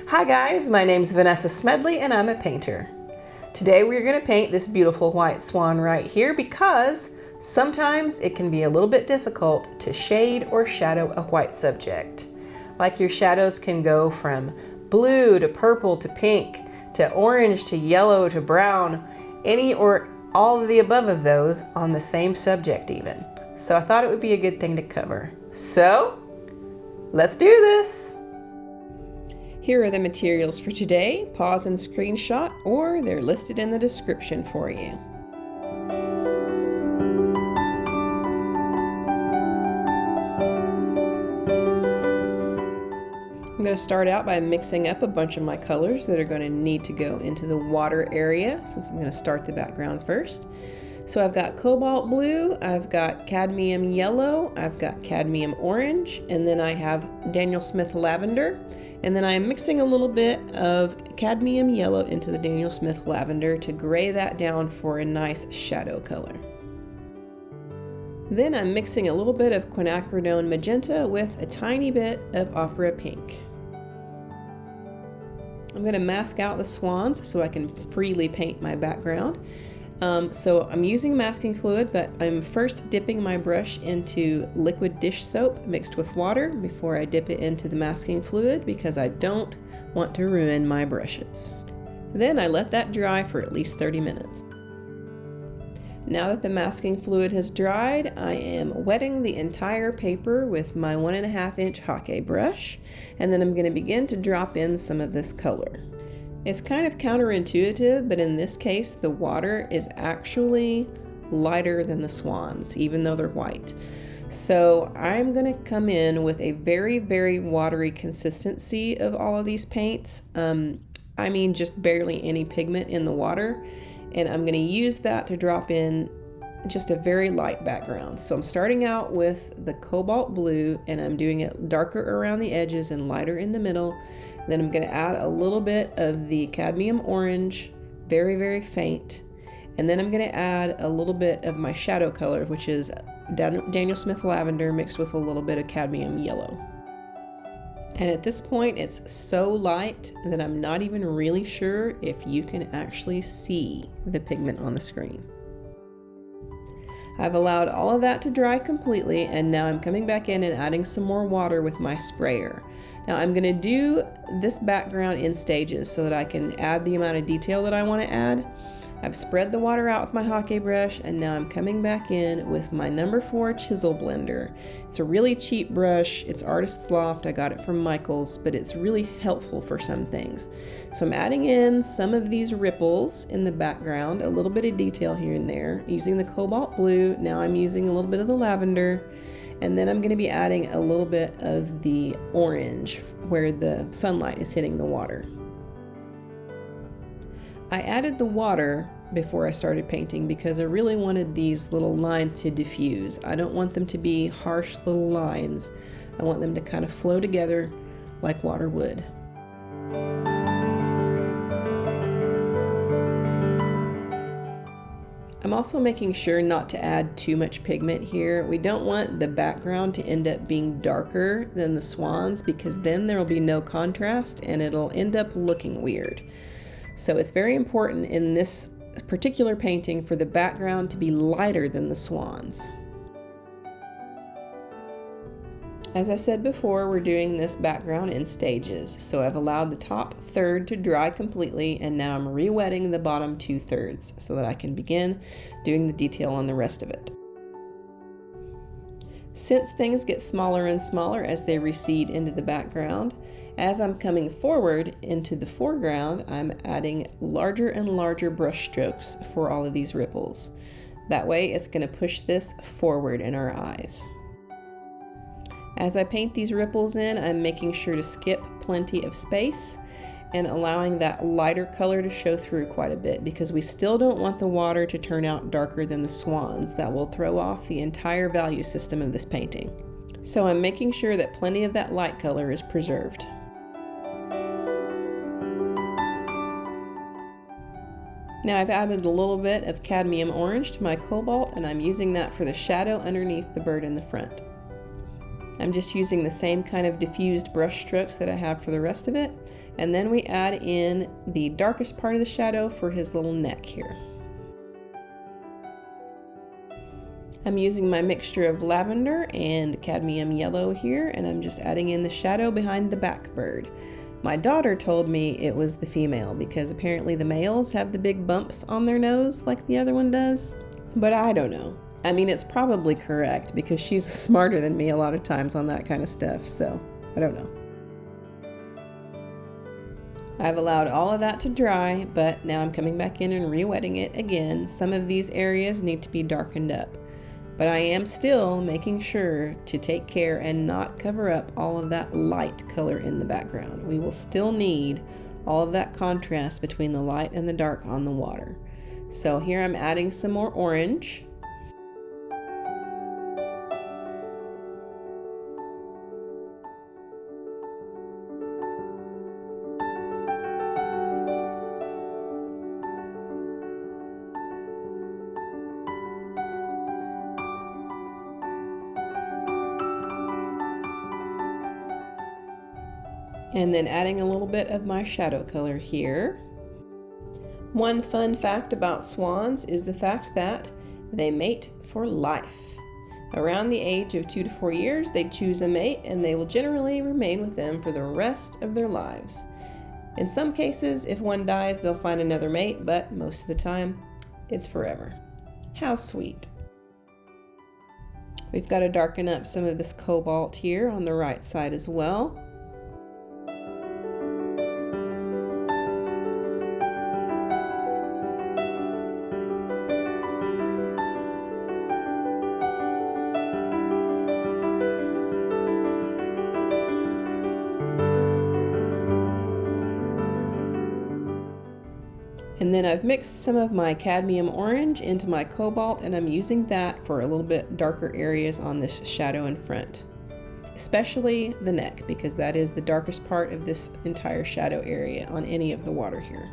Hi guys, my name's Vanessa Smedley and I'm a painter. Today we're going to paint this beautiful white swan right here because sometimes it can be a little bit difficult to shade or shadow a white subject. Like your shadows can go from blue to purple to pink to orange to yellow to brown, any or all of the above of those on the same subject even. So I thought it would be a good thing to cover. So let's do this! Here are the materials for today. Pause and screenshot, or they're listed in the description for you. I'm going to start out by mixing up a bunch of my colors that are going to need to go into the water area, since I'm going to start the background first. So I've got Cobalt Blue, I've got Cadmium Yellow, I've got Cadmium Orange, and then I have Daniel Smith Lavender. And then I'm mixing a little bit of Cadmium Yellow into the Daniel Smith Lavender to gray that down for a nice shadow color. Then I'm mixing a little bit of Quinacridone Magenta with a tiny bit of Opera Pink. I'm going to mask out the swans so I can freely paint my background. So I'm using masking fluid, but I'm first dipping my brush into liquid dish soap mixed with water before I dip it into the masking fluid because I don't want to ruin my brushes. Then I let that dry for at least 30 minutes. Now that the masking fluid has dried, I am wetting the entire paper with my 1.5 inch Hake brush, and then I'm going to begin to drop in some of this color. It's kind of counterintuitive, but in this case, the water is actually lighter than the swans, even though they're white. So I'm going to come in with a very, very watery consistency of all of these paints. I mean, just barely any pigment in the water. And I'm going to use that to drop in just a very light background. So I'm starting out with the Cobalt Blue, and I'm doing it darker around the edges and lighter in the middle. Then I'm going to add a little bit of the Cadmium Orange, very, very faint. And then I'm going to add a little bit of my shadow color, which is Daniel Smith Lavender mixed with a little bit of Cadmium Yellow. And at this point, it's so light that I'm not even really sure if you can actually see the pigment on the screen. I've allowed all of that to dry completely, and now I'm coming back in and adding some more water with my sprayer. Now I'm going to do this background in stages so that I can add the amount of detail that I want to add. I've spread the water out with my Hake brush, and now I'm coming back in with my number 4 chisel blender. It's a really cheap brush. It's Artist's Loft. I got it from Michael's, but it's really helpful for some things. So I'm adding in some of these ripples in the background, a little bit of detail here and there, using the Cobalt Blue. Now I'm using a little bit of the lavender, and then I'm going to be adding a little bit of the orange where the sunlight is hitting the water. I added the water before I started painting because I really wanted these little lines to diffuse. I don't want them to be harsh little lines. I want them to kind of flow together like water would. I'm also making sure not to add too much pigment here. We don't want the background to end up being darker than the swans because then there will be no contrast and it'll end up looking weird. So it's very important in this particular painting for the background to be lighter than the swans. As I said before, we're doing this background in stages. So I've allowed the top third to dry completely, and now I'm re-wetting the bottom 2/3 so that I can begin doing the detail on the rest of it. Since things get smaller and smaller as they recede into the background, as I'm coming forward into the foreground, I'm adding larger and larger brush strokes for all of these ripples. That way it's going to push this forward in our eyes. As I paint these ripples in, I'm making sure to skip plenty of space and allowing that lighter color to show through quite a bit because we still don't want the water to turn out darker than the swans. That will throw off the entire value system of this painting. So I'm making sure that plenty of that light color is preserved. Now I've added a little bit of Cadmium Orange to my Cobalt, and I'm using that for the shadow underneath the bird in the front. I'm just using the same kind of diffused brush strokes that I have for the rest of it, And then we add in the darkest part of the shadow for his little neck here. I'm using my mixture of lavender and cadmium yellow here, and I'm just adding in the shadow behind the back bird. My daughter told me it was the female because apparently the males have the big bumps on their nose like the other one does, but I don't know. I mean, it's probably correct because she's smarter than me a lot of times on that kind of stuff, so I don't know. I've allowed all of that to dry, but now I'm coming back in and re-wetting it again. Some of these areas need to be darkened up, but I am still making sure to take care and not cover up all of that light color in the background. We will still need all of that contrast between the light and the dark on the water. So here I'm adding some more orange. And then adding a little bit of my shadow color here. One fun fact about swans is the fact that they mate for life. Around the age of 2 to 4 years, they choose a mate and they will generally remain with them for the rest of their lives. In some cases, if one dies, they'll find another mate, but most of the time, it's forever. How sweet. We've got to darken up some of this cobalt here on the right side as well. And then I've mixed some of my cadmium orange into my cobalt, and I'm using that for a little bit darker areas on this shadow in front, especially the neck, because that is the darkest part of this entire shadow area on any of the water here.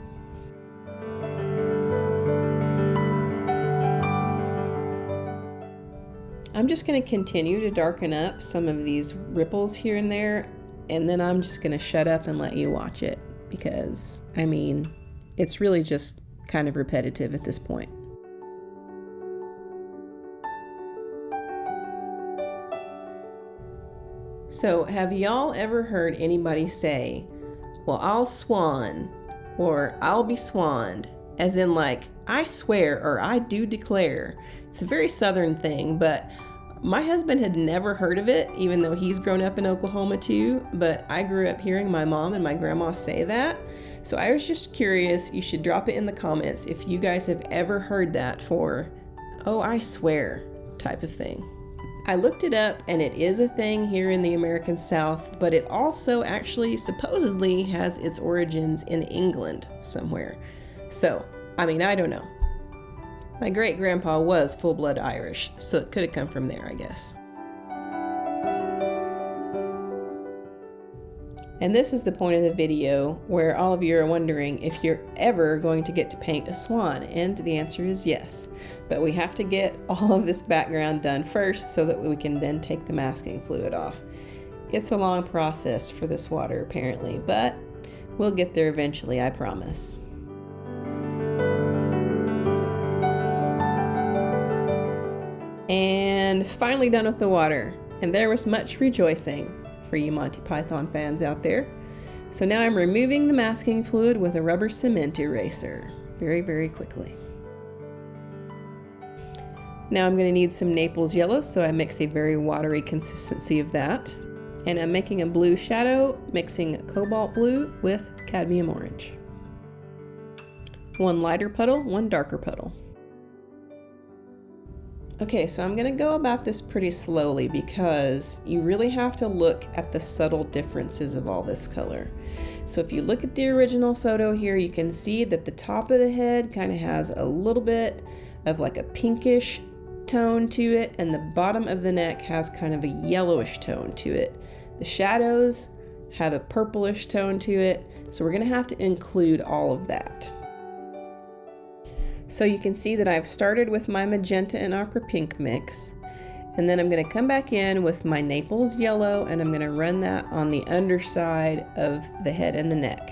I'm just going to continue to darken up some of these ripples here and there, and then I'm just going to shut up and let you watch it, because I mean, it's really just kind of repetitive at this point. So have y'all ever heard anybody say, well, I'll swan, or I'll be swanned, as in like, I swear, or I do declare? It's a very southern thing, but my husband had never heard of it, even though he's grown up in Oklahoma too, but I grew up hearing my mom and my grandma say that. So I was just curious. You should drop it in the comments if you guys have ever heard that for, oh, I swear type of thing. I looked it up and it is a thing here in the American South, but it also actually supposedly has its origins in England somewhere. So, I mean, I don't know. My great-grandpa was full-blood Irish, so it could have come from there, I guess. And this is the point of the video where all of you are wondering if you're ever going to get to paint a swan, and the answer is yes. But we have to get all of this background done first so that we can then take the masking fluid off. It's a long process for this water apparently, but we'll get there eventually, I promise. And finally done with the water, and there was much rejoicing for you Monty Python fans out there. So now I'm removing the masking fluid with a rubber cement eraser very, very quickly. Now I'm going to need some Naples Yellow, so I mix a very watery consistency of that. And I'm making a blue shadow, mixing Cobalt Blue with Cadmium Orange. One lighter puddle, one darker puddle. Okay, so I'm going to go about this pretty slowly because you really have to look at the subtle differences of all this color. So if you look at the original photo here, you can see that the top of the head kind of has a little bit of like a pinkish tone to it, and the bottom of the neck has kind of a yellowish tone to it. The shadows have a purplish tone to it, so we're going to have to include all of that. So you can see that I've started with my magenta and opera pink mix, And then I'm going to come back in with my Naples Yellow and I'm going to run that on the underside of the head and the neck.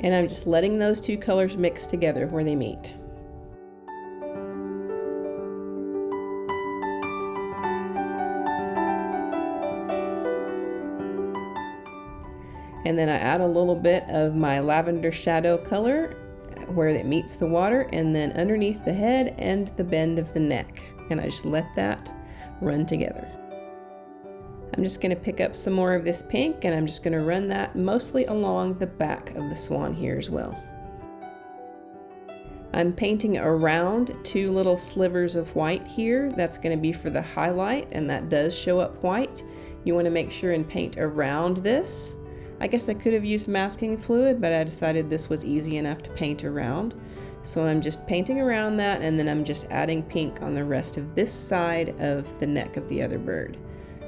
And I'm just letting those two colors mix together where they meet. And then I add a little bit of my lavender shadow color where it meets the water, and then underneath the head and the bend of the neck. And I just let that run together. I'm just going to pick up some more of this pink and I'm just going to run that mostly along the back of the swan here as well. I'm painting around two little slivers of white here. That's going to be for the highlight, and that does show up white. You want to make sure and paint around this. I guess I could have used masking fluid, but I decided this was easy enough to paint around. So I'm just painting around that, and then I'm just adding pink on the rest of this side of the neck of the other bird.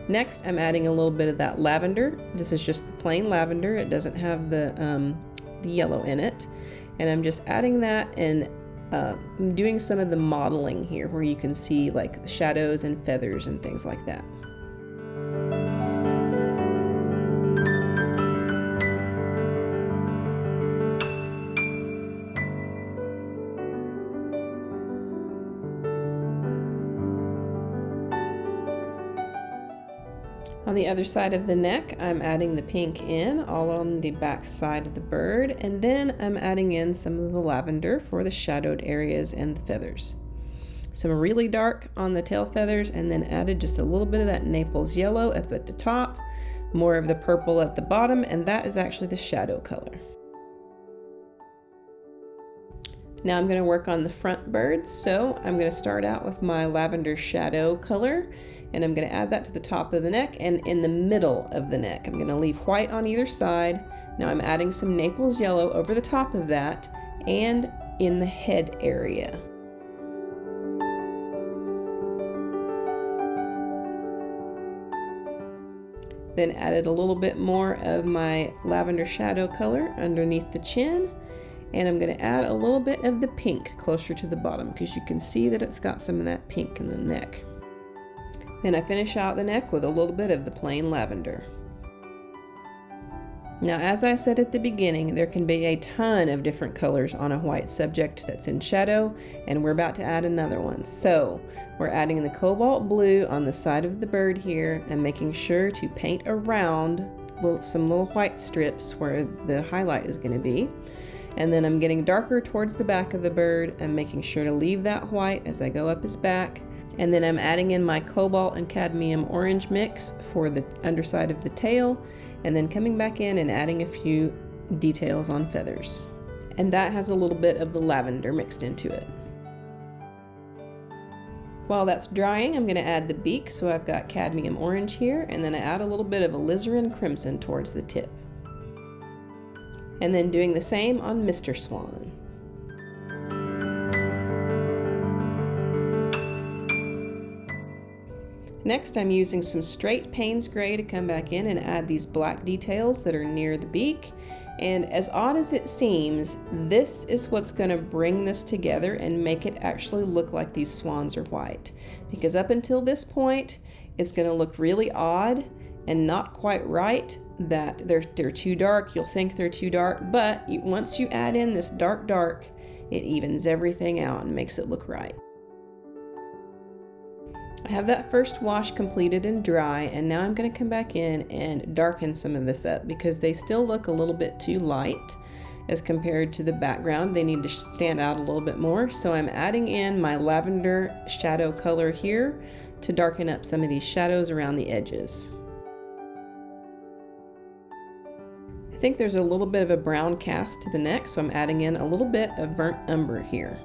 Next, I'm adding a little bit of that lavender. This is just the plain lavender. It doesn't have the yellow in it. And I'm just adding that, and I'm doing some of the modeling here where you can see like the shadows and feathers and things like that. On the other side of the neck, I'm adding the pink in all on the back side of the bird, and then I'm adding in some of the lavender for the shadowed areas and the feathers. Some really dark on the tail feathers, and then added just a little bit of that Naples Yellow up at the top, more of the purple at the bottom, and that is actually the shadow color. Now I'm going to work on the front birds, so I'm going to start out with my lavender shadow color, and I'm going to add that to the top of the neck and in the middle of the neck. I'm going to leave white on either side. Now I'm adding some Naples Yellow over the top of that and in the head area. Then added a little bit more of my lavender shadow color underneath the chin. And I'm going to add a little bit of the pink closer to the bottom because you can see that it's got some of that pink in the neck. Then I finish out the neck with a little bit of the plain lavender. Now, as I said at the beginning, there can be a ton of different colors on a white subject that's in shadow, and we're about to add another one. So we're adding the Cobalt Blue on the side of the bird here and making sure to paint around some little white strips where the highlight is going to be. And then I'm getting darker towards the back of the bird and making sure to leave that white as I go up his back. And then I'm adding in my Cobalt and Cadmium Orange mix for the underside of the tail, and then coming back in and adding a few details on feathers. And that has a little bit of the lavender mixed into it. While that's drying, I'm going to add the beak, so I've got Cadmium Orange here, and then I add a little bit of alizarin crimson towards the tip. And then doing the same on Mr. Swan. Next, I'm using some straight Payne's Gray to come back in and add these black details that are near the beak. And as odd as it seems, this is what's going to bring this together and make it actually look like these swans are white. Because up until this point, it's going to look really odd and not quite right, that they're too dark. You'll think they're too dark, but once you add in this dark, it evens everything out and makes it look right. I have that first wash completed and dry, and now I'm going to come back in and darken some of this up because they still look a little bit too light as compared to the background. They need to stand out a little bit more, so I'm adding in my lavender shadow color here to darken up some of these shadows around the edges. I think there's a little bit of a brown cast to the neck, so I'm adding in a little bit of burnt umber here.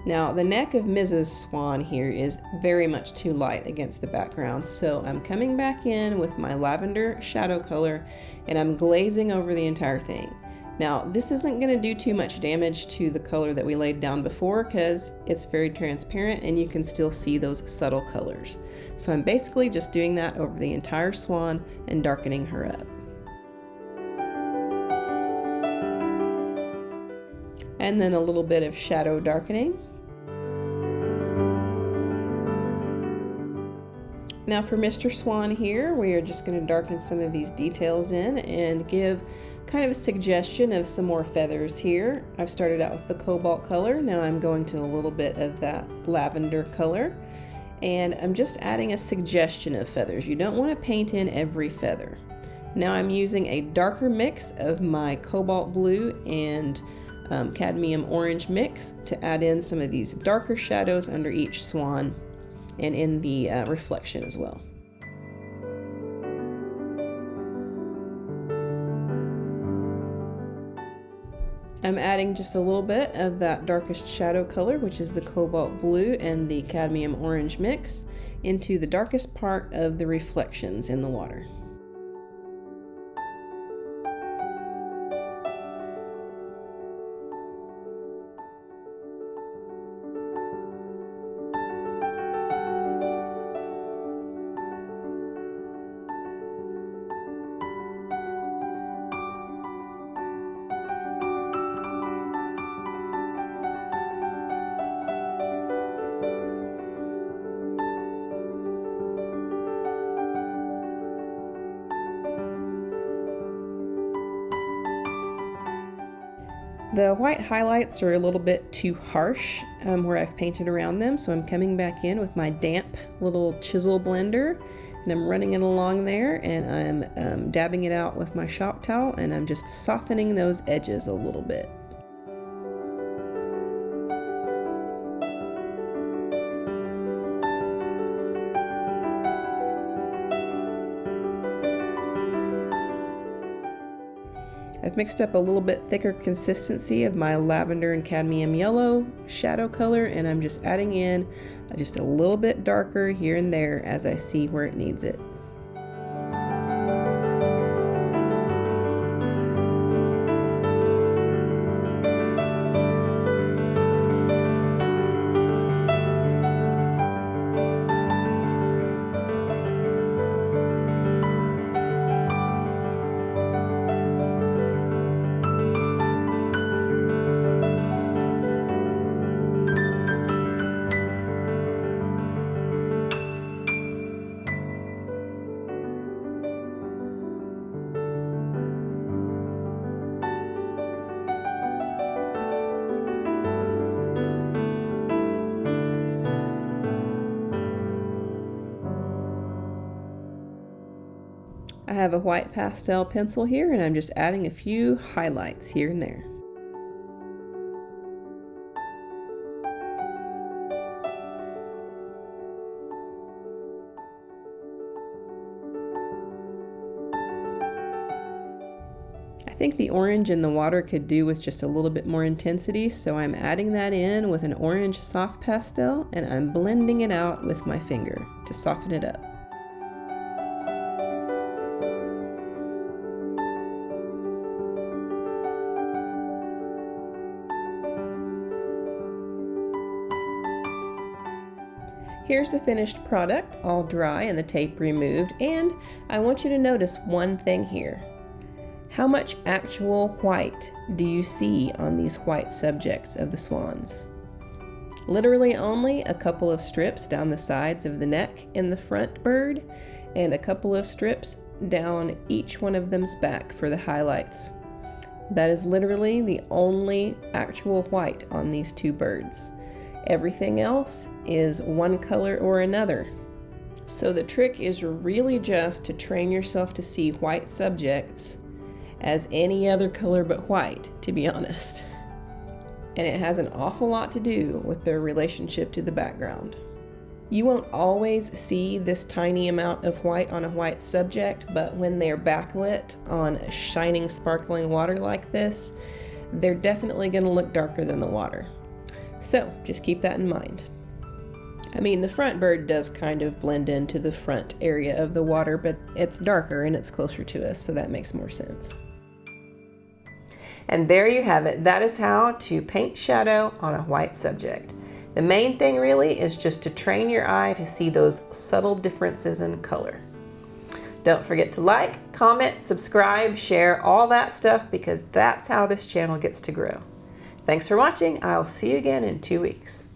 Now, the neck of Mrs. Swan here is very much too light against the background, so I'm coming back in with my lavender shadow color and I'm glazing over the entire thing. Now, this isn't going to do too much damage to the color that we laid down before because it's very transparent and you can still see those subtle colors. So I'm basically just doing that over the entire swan and darkening her up. And then a little bit of shadow darkening. Now for Mr. Swan here, we are just going to darken some of these details in and give kind of a suggestion of some more feathers here. I've started out with the cobalt color. Now I'm going to a little bit of that lavender color. And I'm just adding a suggestion of feathers. You don't want to paint in every feather. Now I'm using a darker mix of my Cobalt Blue and Cadmium Orange mix to add in some of these darker shadows under each swan and in the reflection as well. I'm adding just a little bit of that darkest shadow color, which is the Cobalt Blue and the Cadmium Orange mix, into the darkest part of the reflections in the water. The white highlights are a little bit too harsh where I've painted around them, so I'm coming back in with my damp little chisel blender and I'm running it along there, and I'm dabbing it out with my shop towel, and I'm just softening those edges a little bit. I've mixed up a little bit thicker consistency of my lavender and cadmium yellow shadow color, and I'm just adding in just a little bit darker here and there as I see where it needs it. I have a white pastel pencil here, and I'm just adding a few highlights here and there. I think the orange in the water could do with just a little bit more intensity, so I'm adding that in with an orange soft pastel, and I'm blending it out with my finger to soften it up. Here's the finished product, all dry and the tape removed, and I want you to notice one thing here. How much actual white do you see on these white subjects of the swans? Literally only a couple of strips down the sides of the neck in the front bird, and a couple of strips down each one of them's back for the highlights. That is literally the only actual white on these two birds. Everything else is one color or another. So the trick is really just to train yourself to see white subjects as any other color but white, to be honest. And it has an awful lot to do with their relationship to the background. You won't always see this tiny amount of white on a white subject, but when they're backlit on shining, sparkling water like this, they're definitely going to look darker than the water. So just keep that in mind. I mean, the front bird does kind of blend into the front area of the water, but it's darker and it's closer to us, so that makes more sense. And there you have it. That is how to paint shadow on a white subject. The main thing really is just to train your eye to see those subtle differences in color. Don't forget to like, comment, subscribe, share, all that stuff, because that's how this channel gets to grow. Thanks for watching. I'll see you again in 2 weeks.